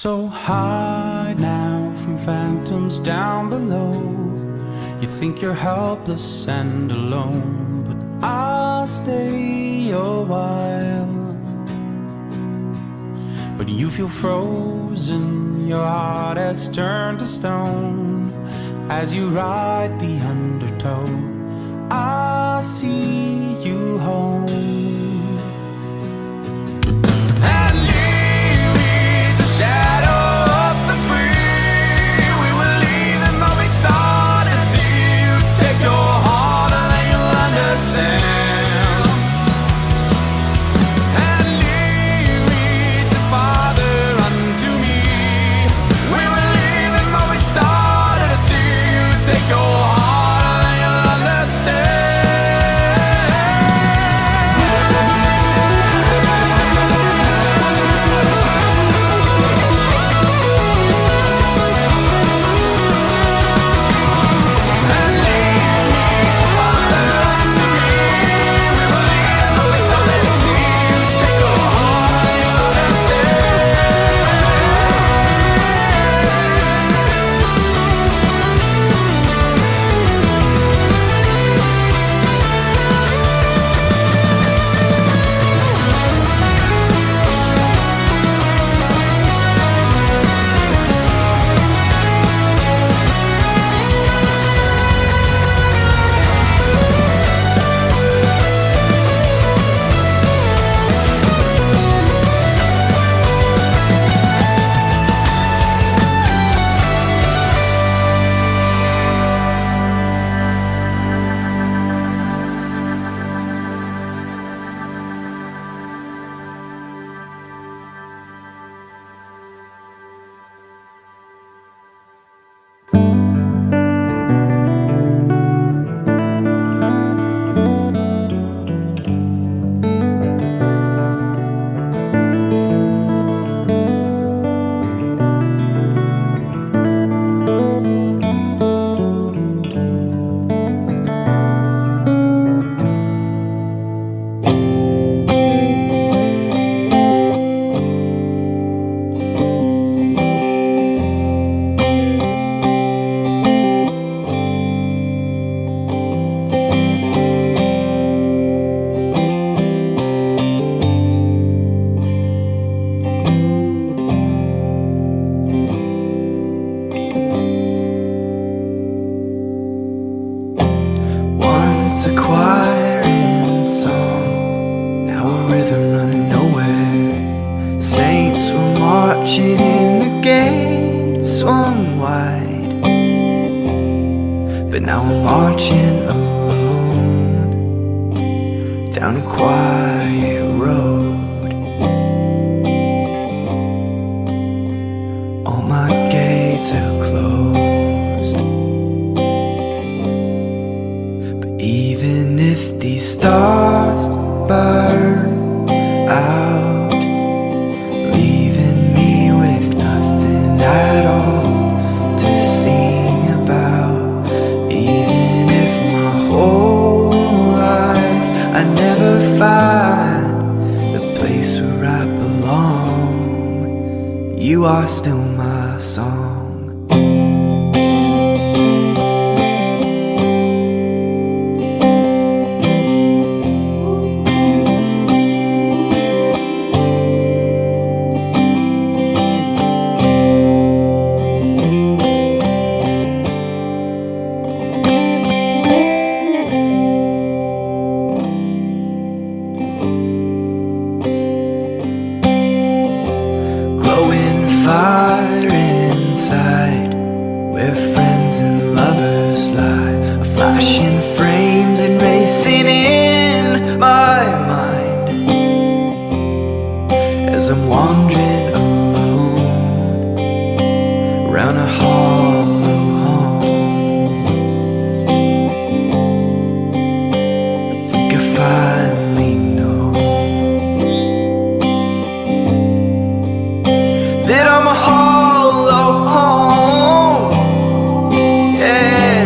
So hide now from phantoms down below. You think you're helpless and alone, but I'll stay a while. But you feel frozen, your heart has turned to stone. As you ride the undertow, I'll see you home. And leave watching in the gate swung wide, but now I'm marching alone down a quiet road. All my gates are closed, but even if these stars burn out, leaving me with nothing at all to sing about. Even if my whole life I never find the place where I belong, you are still my song. Fire inside, where friends and lovers lie, flashing frames and racing in my mind as I'm wandering alone round a hollow home. I think I finally know that I'm a hollow home, yeah.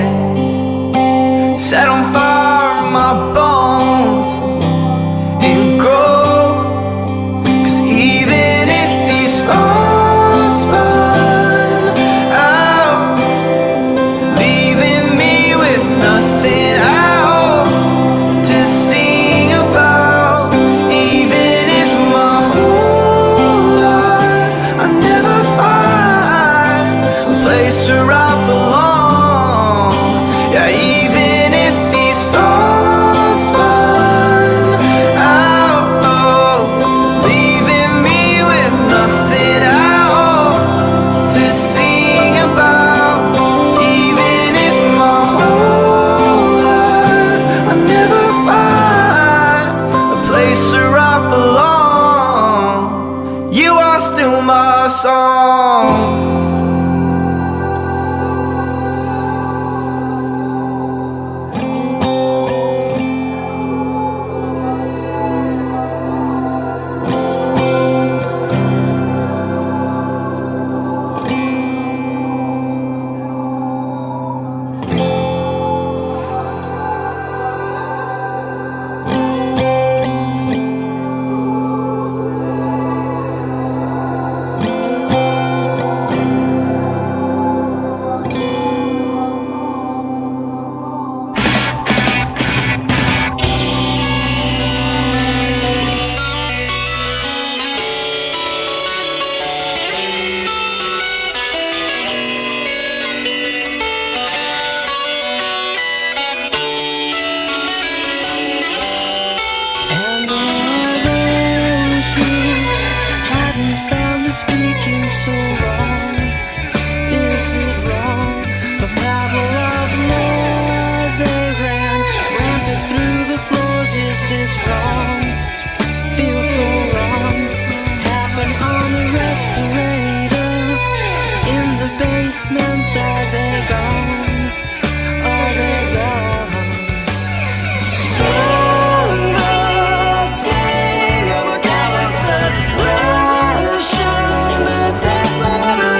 Set on fire my bones and grow. 'Cause even if these stars burn out, leaving me with nothing at all to sing about. Even if my whole life I never find a place where I belong. Yeah, even if these stars burn out, oh, leaving me with nothing at all to sing about. Even if my whole life I never find a place where I belong, you are still my song. And all those who hadn't found the speaking so long, is it wrong? Of babble of love they ran rampant through the floors, is this wrong? Feels so wrong. Happen on a respirator in the basement. Are they gone? Are they gone? Stardust sing of a gallant's blood, Russian, the dead letter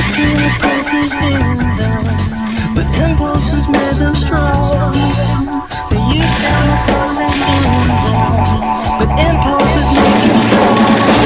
used to have pulses in them, but impulses made them strong. They used to have pulses in them, but impulses made them strong.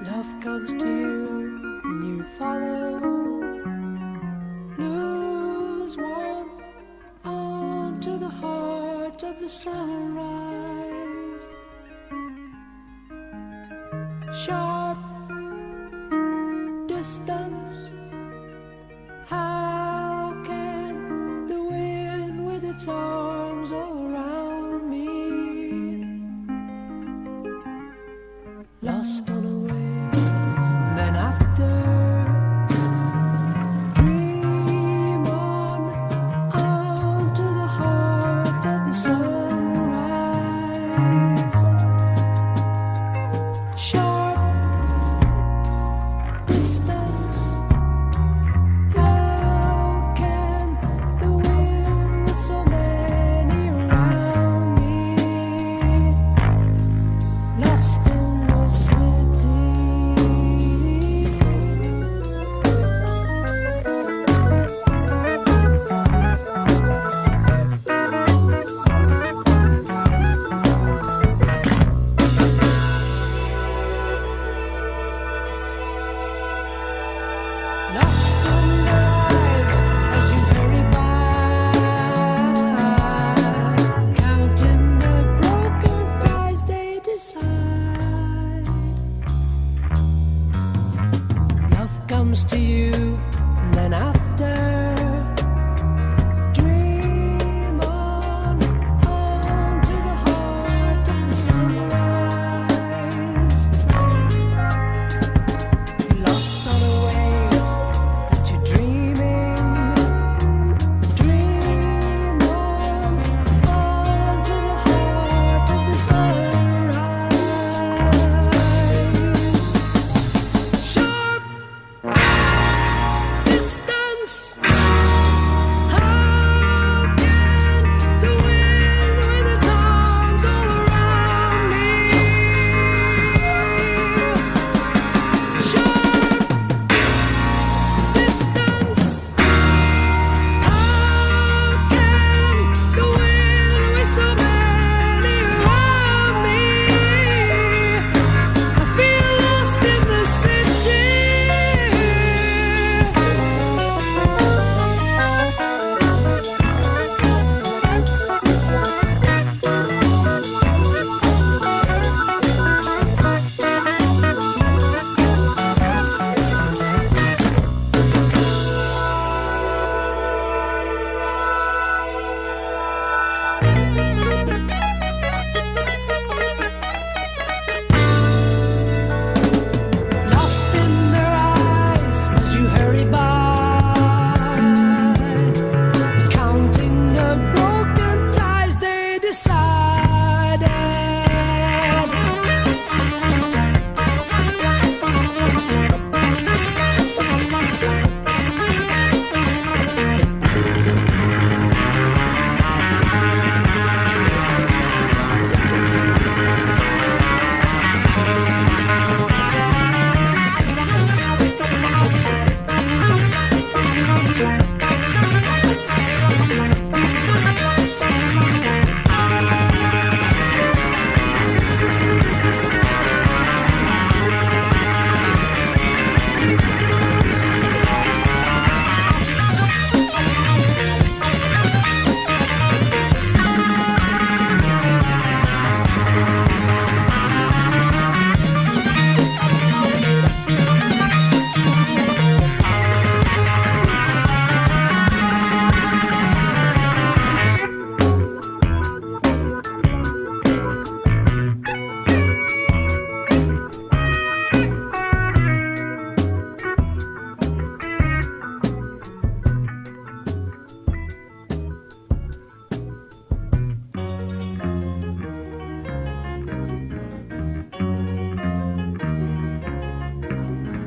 Love comes to you and you follow. Lose one onto the heart of the sunrise. Sharp distance. How can the wind with its arms all around me? Lost on a wave, and then after, dream on to the heart of the sunrise. Sharp distance. How can the wind with so many around me? Lost in the city. Lost in your eyes as you hurry by, counting the broken ties they decide. Love comes to you, and then after, dream on to the heart of the sunrise. You're lost on a wave that you're dreaming. Dream on to the heart of the sunrise. Sharp distance. How can the wind with its arms all around me? Sharp distance. How can the wind with so many around me? I feel lost in the city. Lost in their eyes as you hurry by, counting the broken ties they decided.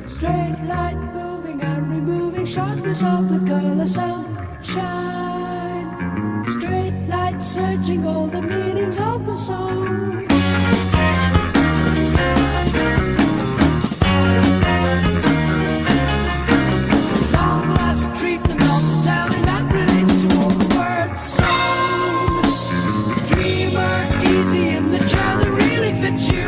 Straight light moving and removing sharpness of the color sunshine. Straight light searching all the meanings of the song. Long last treatment of the telling that relates to all the words song. Dreamer, easy in the chair that really fits you.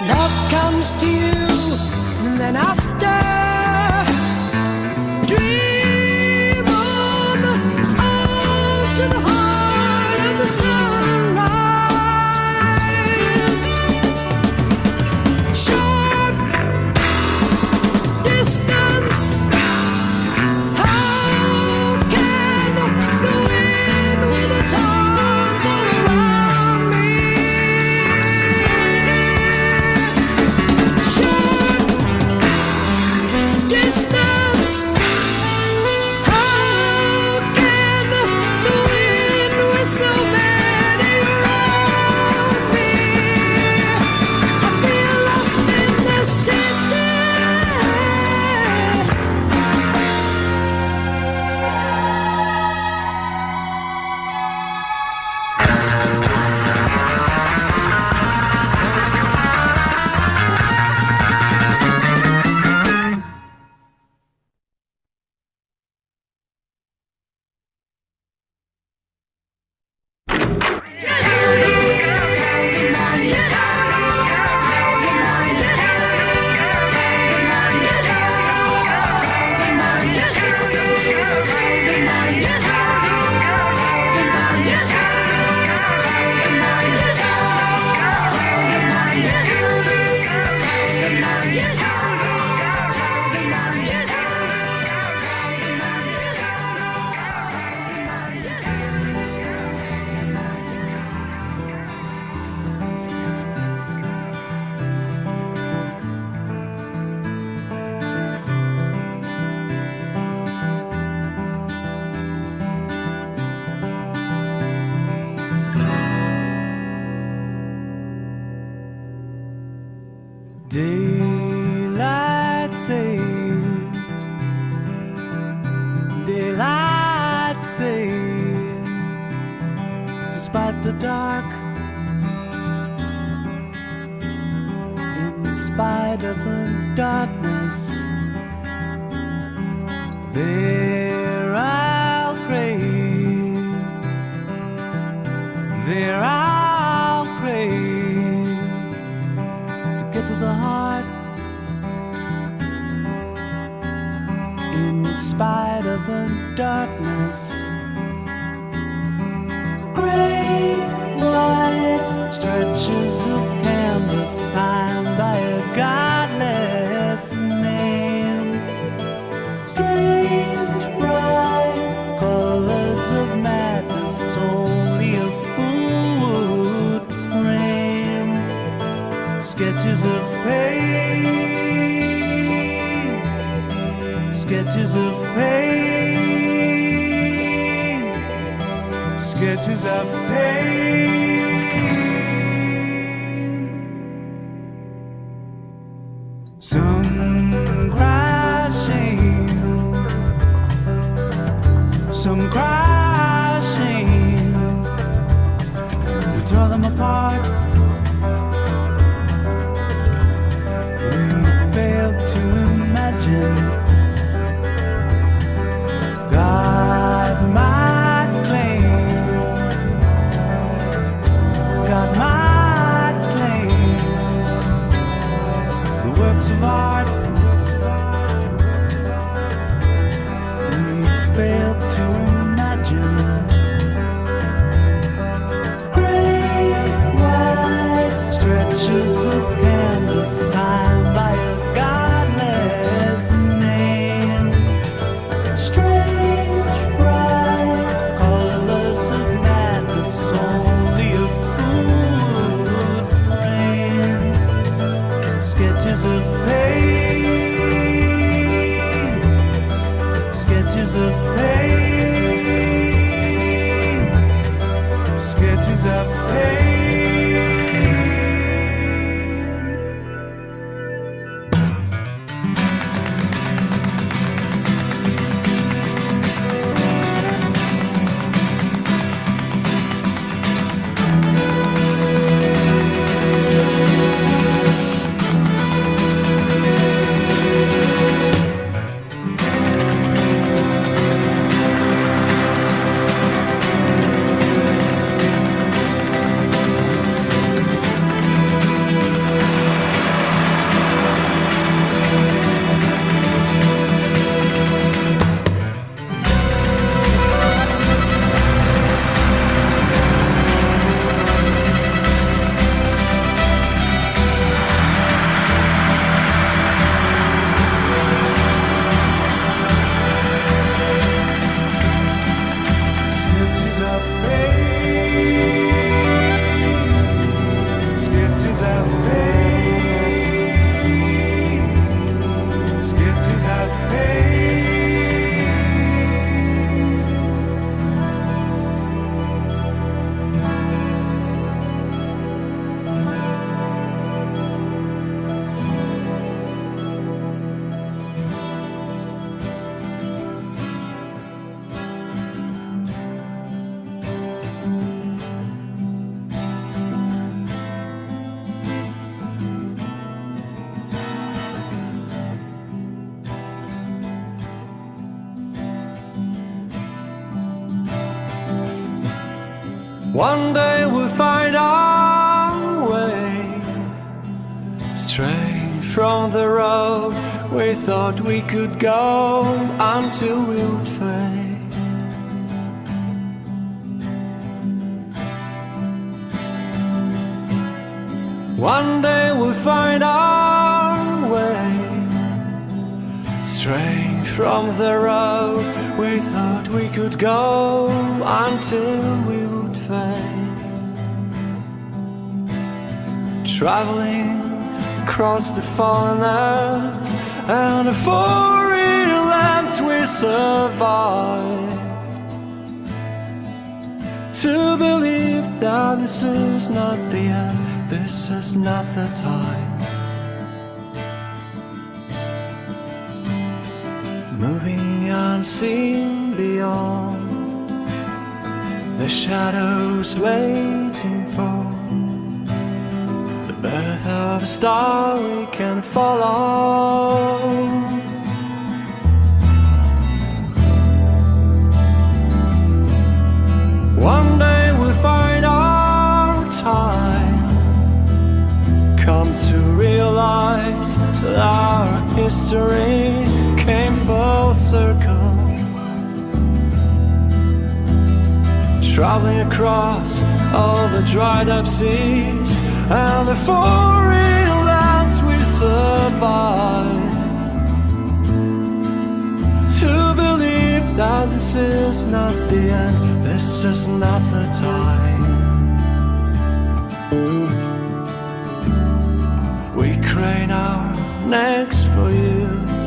love comes to you, and then after, dream on to the heart of the sunrise. Short distance, how can the wind with its arms all around me? Short distance, how can the wind with so many around me? I feel lost in the city. Daylight saved, daylight saved, despite the dark, in spite of the darkness, there I'll crave, there I'll crave, to get to the heart, in spite of the darkness. Great wide stretches of canvas signed by a godless name. Strange bright colors of madness, only a fool would frame. Sketches of pain, sketches of pain, sketches of pain. Some cry shame, some cry shame. We tore them apart. We failed to imagine God might claim, God might claim the works of art. We failed to imagine great wide stretches of canvas signed by a godless name. Strange bright colors of madness, only a fool would frame. Sketches of pain, sketches of pain, sketches of pain. One day we'll find our way, straying from the road we thought we could go until we would fade. One day we'll find our way, straying from the road we thought we could go until we would fade. Traveling across the fallen earth and the foreign lands we survived, to believe that this is not the end, this is not the time. Moving unseen beyond the shadows, waiting for the birth of a star we can follow. One day we'll find our time, come to realize that our history came full circle. Traveling across all the dried up seas and the foreign lands we survived, to believe that this is not the end, this is not the time. We crane our necks for youth,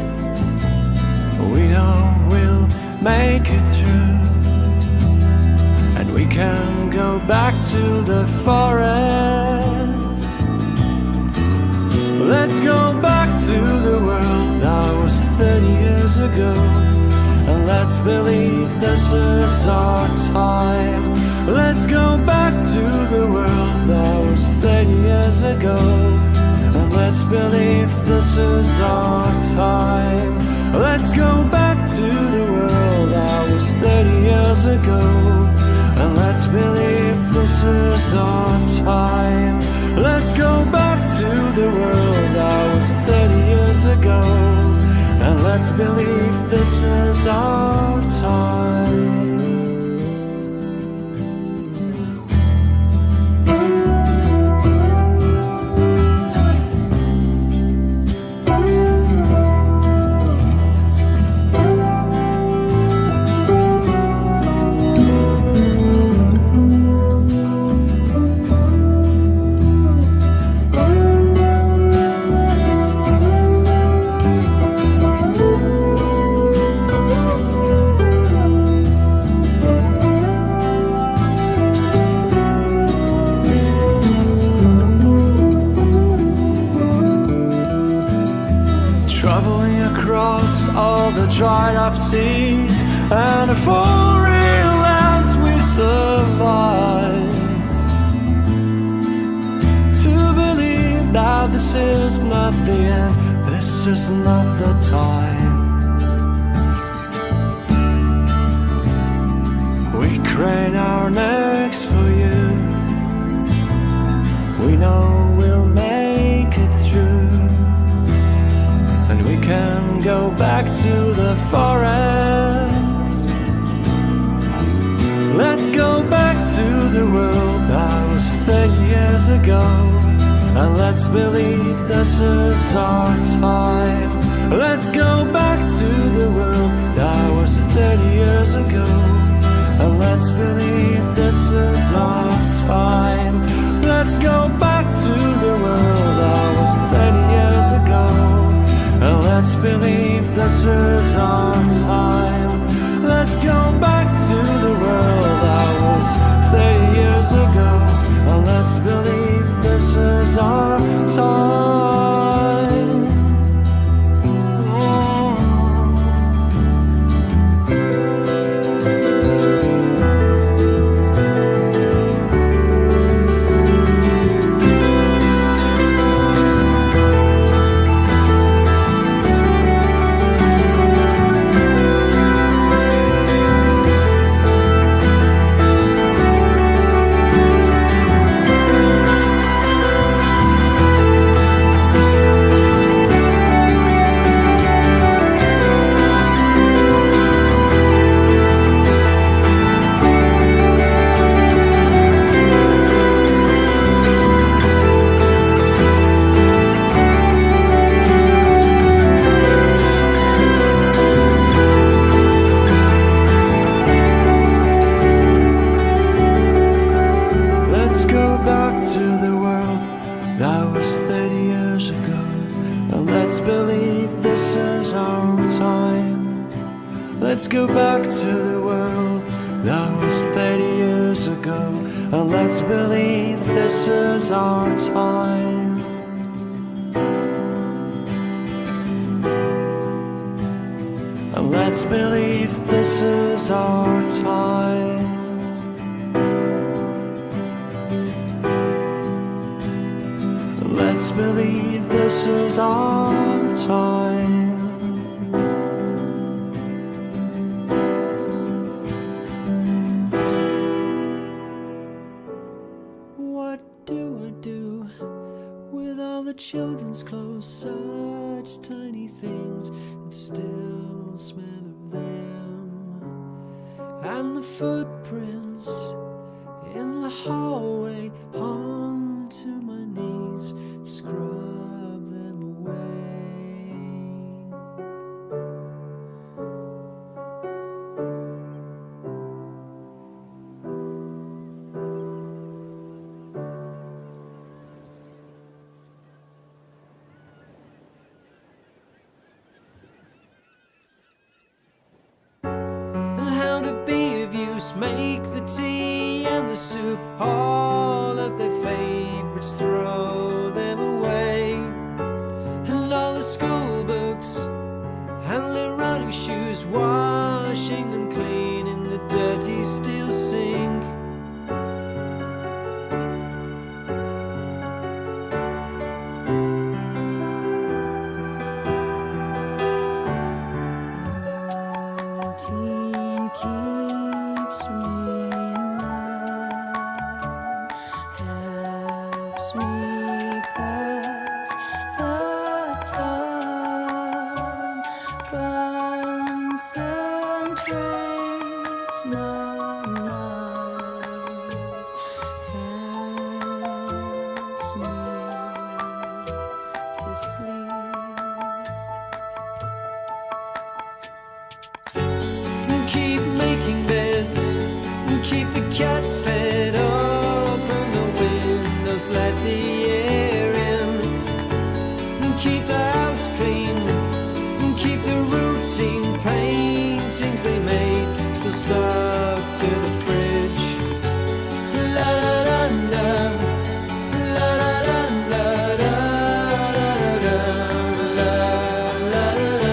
we know we'll make it through, and we can go back to the forest. Let's go back to the world that was 30 years ago, and let's believe this is our time. Let's go back to the world that was 30 years ago, and let's believe this is our time. Let's go back to the world that was 30 years ago, and let's believe this is our time. Let's go back to the world that was 30 years ago, and let's believe this is our time. Traveling across all the dried up seas and the foreign lands we survived, to believe that this is not the end, this is not the time. We crane our necks for youth, we know we'll make it through, and we can go back to the forest. Let's go back to the world that was 30 years ago, and let's believe this is our time. Let's go back to the world that was 30 years ago, and let's believe this is our time. Let's go back to the world that was 30 years ago, and let's believe this is our time. Let's go back to the world that was 30 years ago, and let's believe this is our time. to the world that was 30 years ago. And let's believe this is our time. Let's go back to the world that was 30 years ago. And let's believe this is our time. And let's believe this is our time. Let's believe this is our time. What do I do with all the children's clothes? Such tiny things that still smell of them. And the footprints in the hallway hung to my knees. Scrub them away. And how to be of use, make the tea and the soup, all of their favorites, throw them away. And all the school books and the running shoes, washing them clean in the dirty steel sink. Routine keeps me in line, helps me pass the time, concentrates my mind, helps me to sleep. Keep making beds, keep the cat fed, open the windows, let the air in, keep the house clean, keep the routine, paintings they made still stuck to the fridge. La da da da, la da da da da da da, la da da.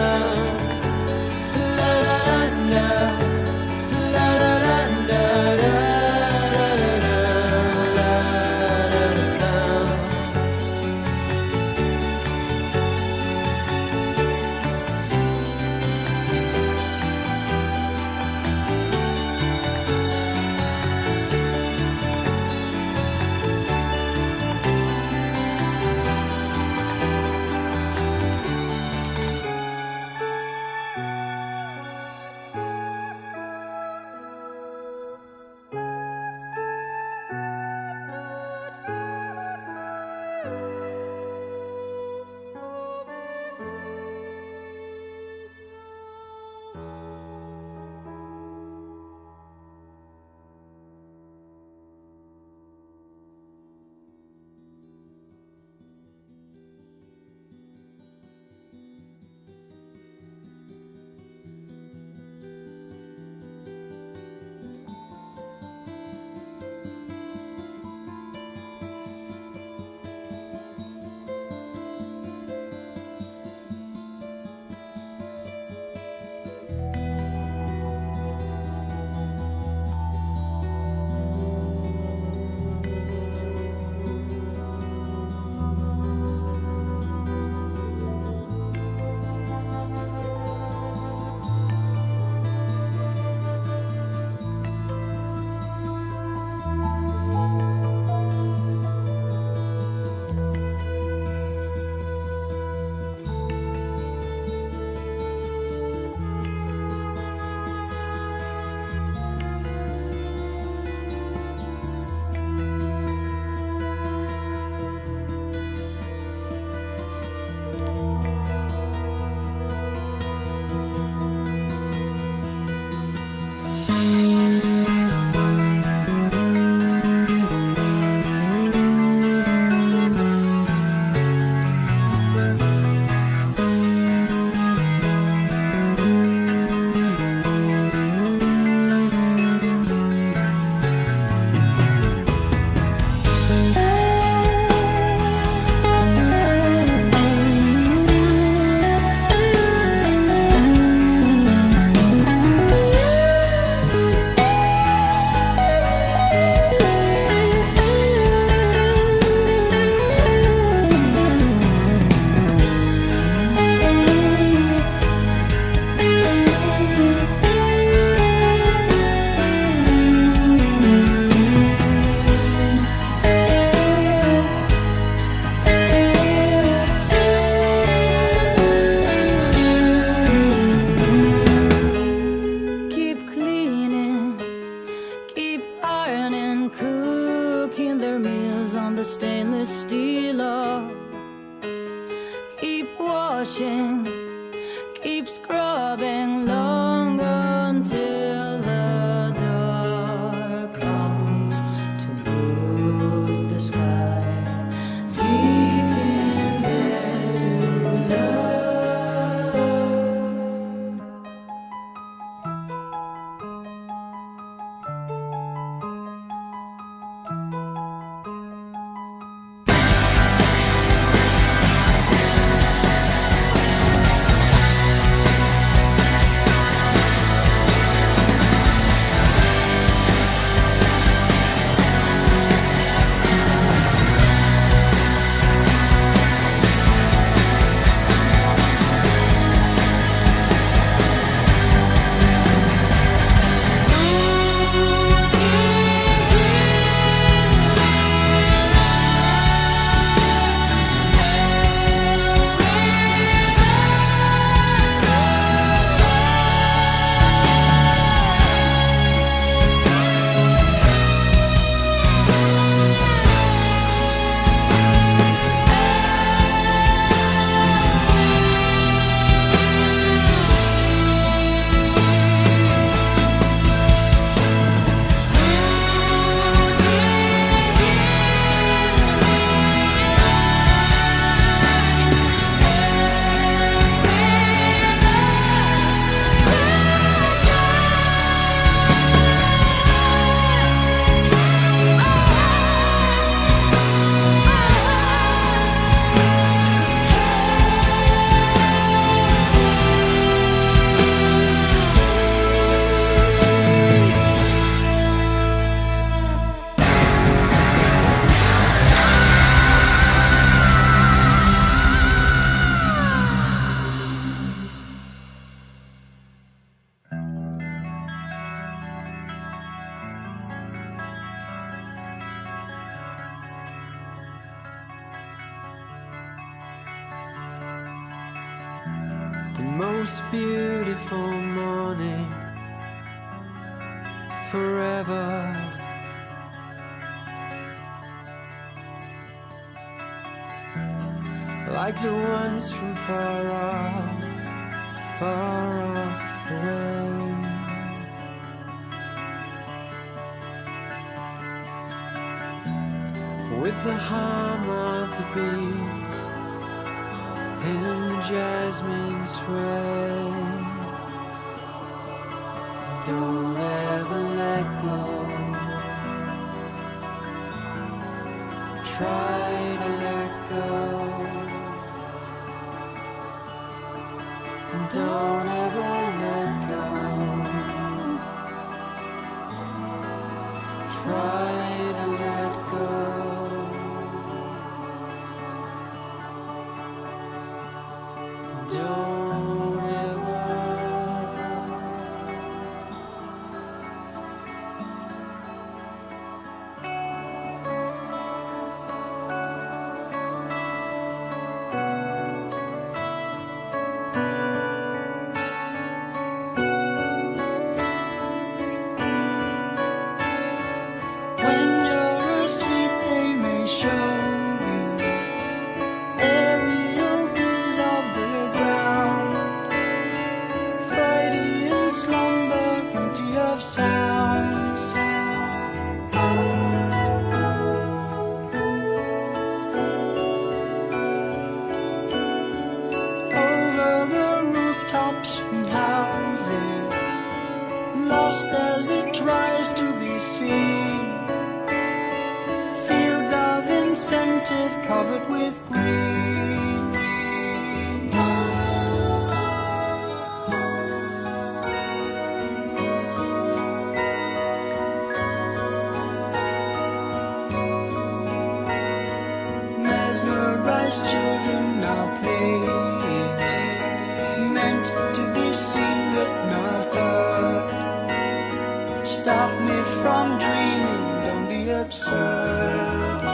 women cooking their meals on the stainless steel log. Keep washing, keep scrubbing long until the dark comes to bruise the sky. Deep in there to love. The most beautiful morning forever. Like the ones from far off away. With the hum of the bees in the jasmine sway. Don't ever let go. Try to let go. Don't ever let go. Try to let go. Don't ever. When you're asleep, they may show you aerial views of the ground. Friday in slumber, empty of sound. Over the rooftops and houses, lost as it tries to be seen. Fields of incentive covered with green. Mesmerized children now playing, meant to be seen but not heard. Stop me from dreaming, don't be absurd.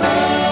When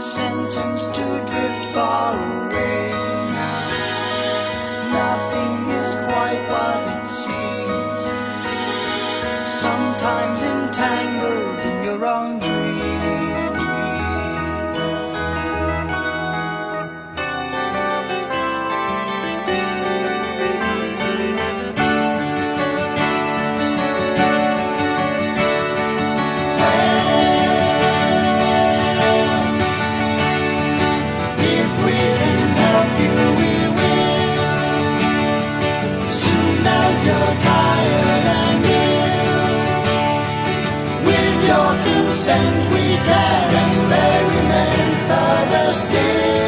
sentenced to drift far away now. Nothing is quite what it seems, sometimes entangled in your own dreams. You're tired and ill. With your consent we can experiment further still.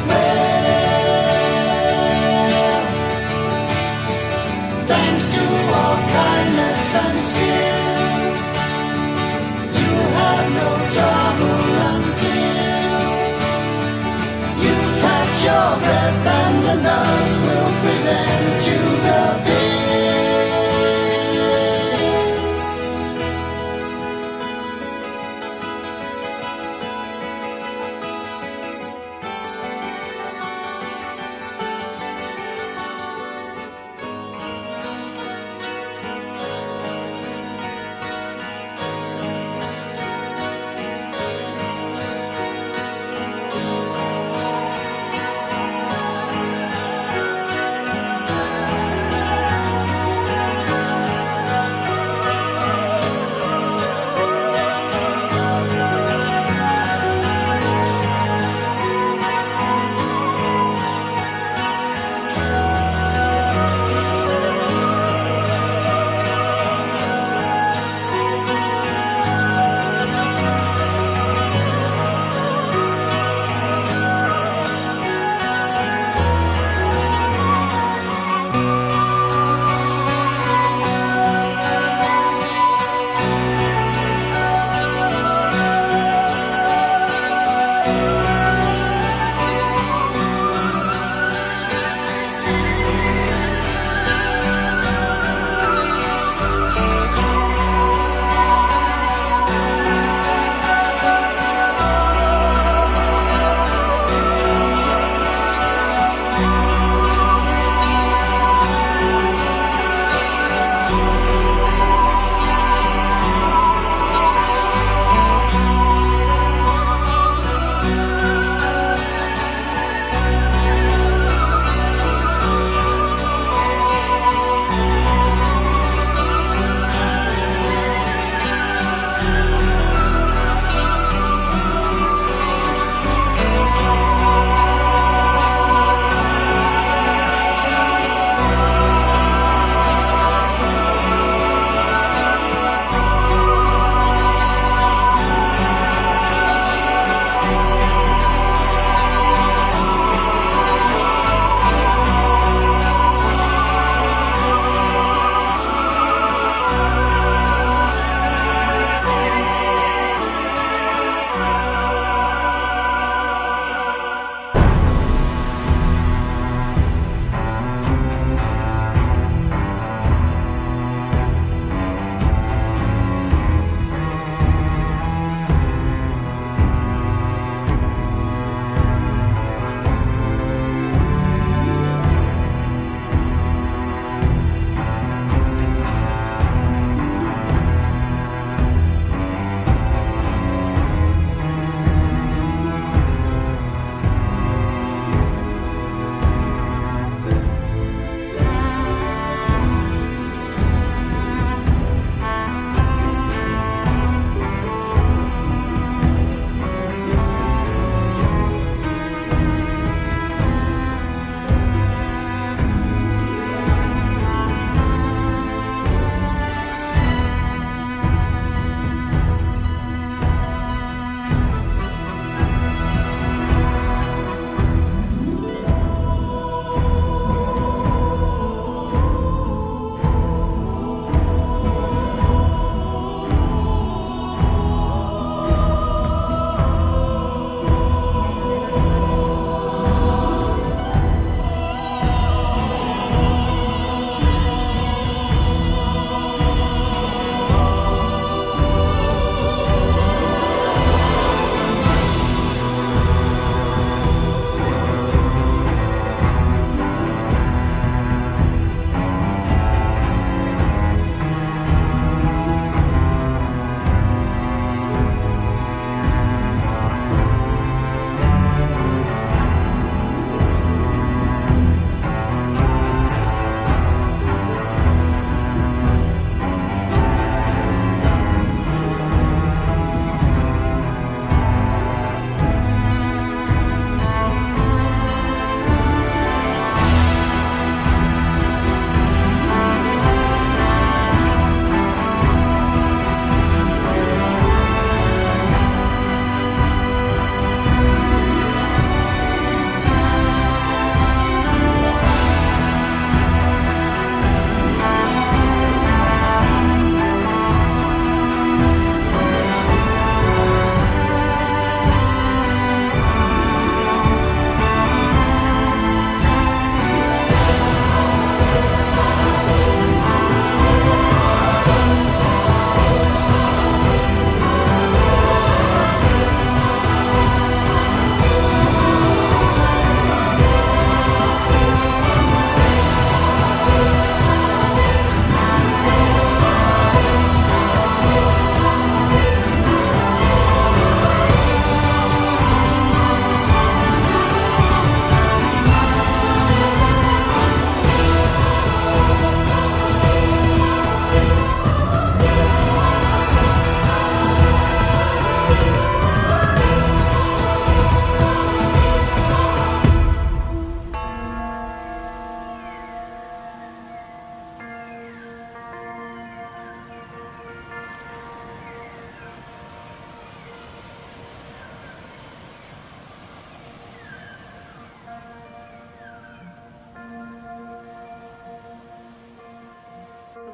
Well, thanks to our kindness and skill, you have no trouble until you catch your breath and the nurse will present you the bill.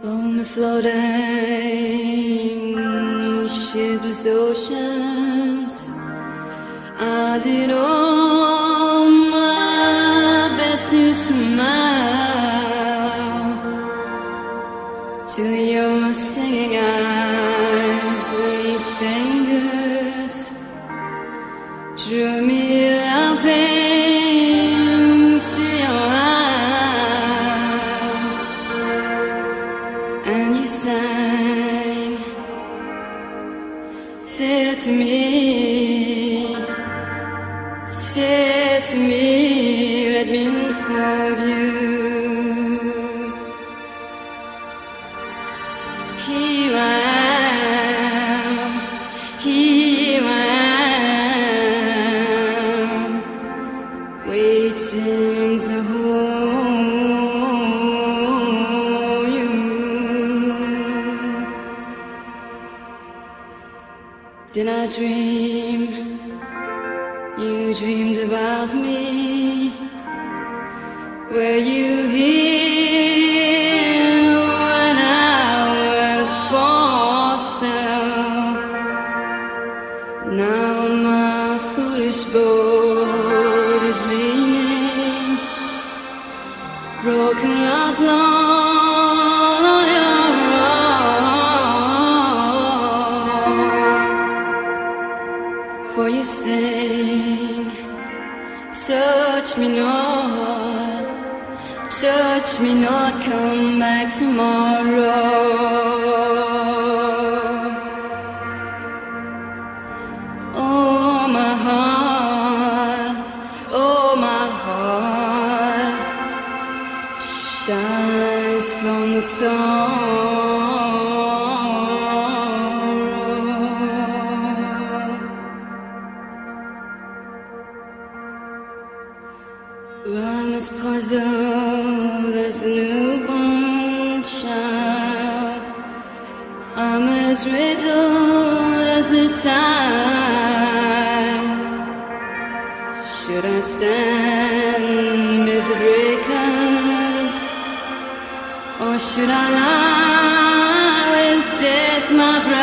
On the floating shipless oceans, I did all my best to smile till your singing eyes and fingers drew me up into your eyes, and you sang, said to me, let me unfold you. Here I am, waiting to hold you. Did I dream? You dreamed about me. Were you here when I was forced out? Now my foolish boat is leaning, broken love long on your rock. For you sing, touch me not, come back tomorrow. Oh my heart shines from the sorrow. Well, I'm as puzzled as a newborn child. I'm as riddled as the tide. Should I stand amid the breakers, or should I lie with death, my bride?